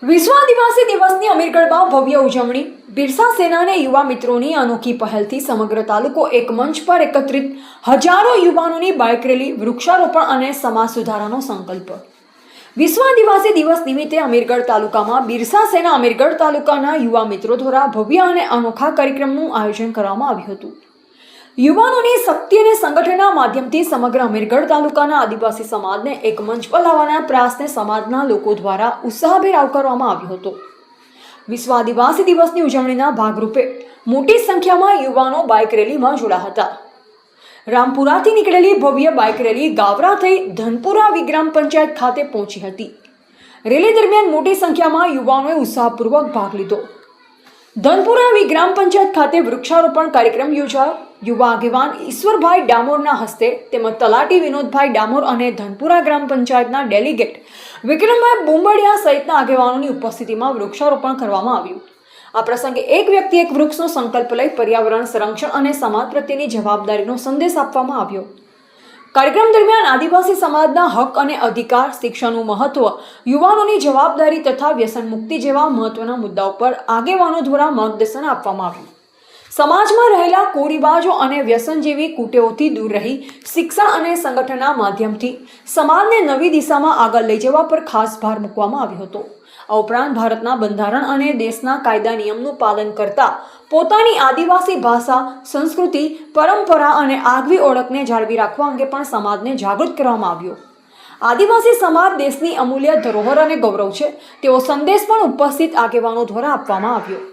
વિશ્વ આદિવાસી દિવસની અમીરગઢમાં ભવ્ય ઉજવણી. બિરસા સેનાને યુવા મિત્રોની અનોખી પહેલથી સમગ્ર તાલુકો એક મંચ પર એકત્રિત. હજારો યુવાનોની બાઇક રેલી, વૃક્ષારોપણ અને સમાજ સુધારાનો સંકલ્પ. વિશ્વ આદિવાસી દિવસ નિમિત્તે અમીરગઢ તાલુકામાં બિરસા સેના અમીરગઢ તાલુકાના યુવા મિત્રો દ્વારા ભવ્ય અને અનોખા કાર્યક્રમનું આયોજન કરવામાં આવ્યું હતું. યુવાનોની શક્તિ અને સંગઠનના માધ્યમથી સમગ્ર અમીરગઢ તાલુકાના આદિવાસી સમાજને એક મંચ પર લાવવાના પ્રયાસને સમાજના લોકો દ્વારા ઉત્સાહભેર આવકારવામાં આવ્યો હતો. વિશ્વ આદિવાસી દિવસની ઉજવણીના ભાગરૂપે મોટી સંખ્યામાં યુવાનો બાઇક રેલીમાં જોડાયા હતા. રામપુરાથી નીકળેલી ભવ્ય બાઇક રેલી ગાવરા થઈ ધનપુરા વિગ્રામ પંચાયત ખાતે પહોંચી હતી. રેલી દરમિયાન મોટી સંખ્યામાં યુવાનોએ ઉત્સાહપૂર્વક ભાગ લીધો. ધનપુરા વિગ્રામ પંચાયત ખાતે વૃક્ષારોપણ કાર્યક્રમ યોજાયો. યુવા આગેવાન ઈશ્વરભાઈ ડામોરના હસ્તે તેમજ તલાટી વિનોદભાઈ ડામોર અને ધનપુરા ગ્રામ પંચાયતના ડેલિગેટ વિક્રમભાઈ બુંબડિયા સહિતના આગેવાનોની ઉપસ્થિતિમાં વૃક્ષારોપણ કરવામાં આવ્યું. આ પ્રસંગે એક વ્યક્તિ એક વૃક્ષનો સંકલ્પ લઈ પર્યાવરણ સંરક્ષણ અને સમાજ પ્રત્યેની જવાબદારીનો સંદેશ આપવામાં આવ્યો. કાર્યક્રમ દરમિયાન આદિવાસી સમાજના હક અને અધિકાર, શિક્ષણનું મહત્વ, યુવાનોની જવાબદારી તથા વ્યસન મુક્તિ જેવા મહત્વના મુદ્દાઓ પર આગેવાનો દ્વારા માર્ગદર્શન આપવામાં આવ્યું. સમાજમાં રહેલા કુરિવાજો અને વ્યસન જેવી કુટેવોથી દૂર રહી શિક્ષણ અને સંગઠનના માધ્યમથી સમાજને નવી દિશામાં આગળ લઈ જવા પર ખાસ ભાર મૂકવામાં આવ્યો હતો. આ ઉપરાંત ભારતના બંધારણ અને દેશના કાયદા નિયમનું પાલન કરતા પોતાની આદિવાસી ભાષા, સંસ્કૃતિ, પરંપરા અને આગવી ઓળખને જાળવી રાખવા અંગે પણ સમાજને જાગૃત કરવામાં આવ્યો. આદિવાસી સમાજ દેશની અમૂલ્ય ધરોહર અને ગૌરવ છે તેવો સંદેશ પણ ઉપસ્થિત આગેવાનો દ્વારા આપવામાં આવ્યો.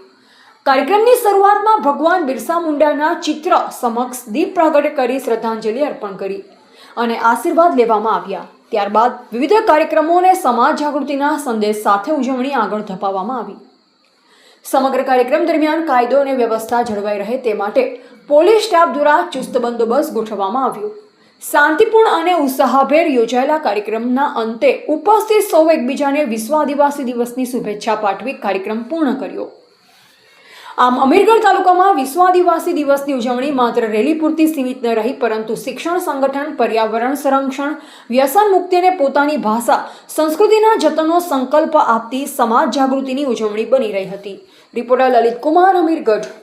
કાર્યક્રમની શરૂઆતમાં ભગવાન બિરસા મુંડાના ચિત્ર સમક્ષ દીપ પ્રાગટ્ય કરી શ્રદ્ધાંજલિ અર્પણ કરી અને આશીર્વાદ લેવામાં આવ્યા. ત્યારબાદ વિવિધ કાર્યક્રમો અને સમાજ જાગૃતિના સંદેશ સાથે ઉજવણી આગળ ધપાવવામાં આવી. સમગ્ર કાર્યક્રમ દરમિયાન કાયદો અને વ્યવસ્થા જળવાઈ રહે તે માટે પોલીસ સ્ટાફ દ્વારા ચુસ્ત બંદોબસ્ત ગોઠવવામાં આવ્યો. શાંતિપૂર્ણ અને ઉત્સાહભેર યોજાયેલા કાર્યક્રમના અંતે ઉપસ્થિત સૌ એકબીજાને વિશ્વ આદિવાસી દિવસની શુભેચ્છા પાઠવી કાર્યક્રમ પૂર્ણ કર્યો. આમ અમીરગઢ તાલુકામાં વિશ્વ આદિવાસી દિવસની ઉજવણી માત્ર રેલી પૂરતી સીમિત ન રહી, પરંતુ શિક્ષણ, સંગઠન, પર્યાવરણ સંરક્ષણ, વ્યસન મુક્તિ અને પોતાની ભાષા, સંસ્કૃતિના જતનનો સંકલ્પ આપતી સમાજ જાગૃતિની ઉજવણી બની રહી હતી. રિપોર્ટર લલિત કુમાર, અમીરગઢ.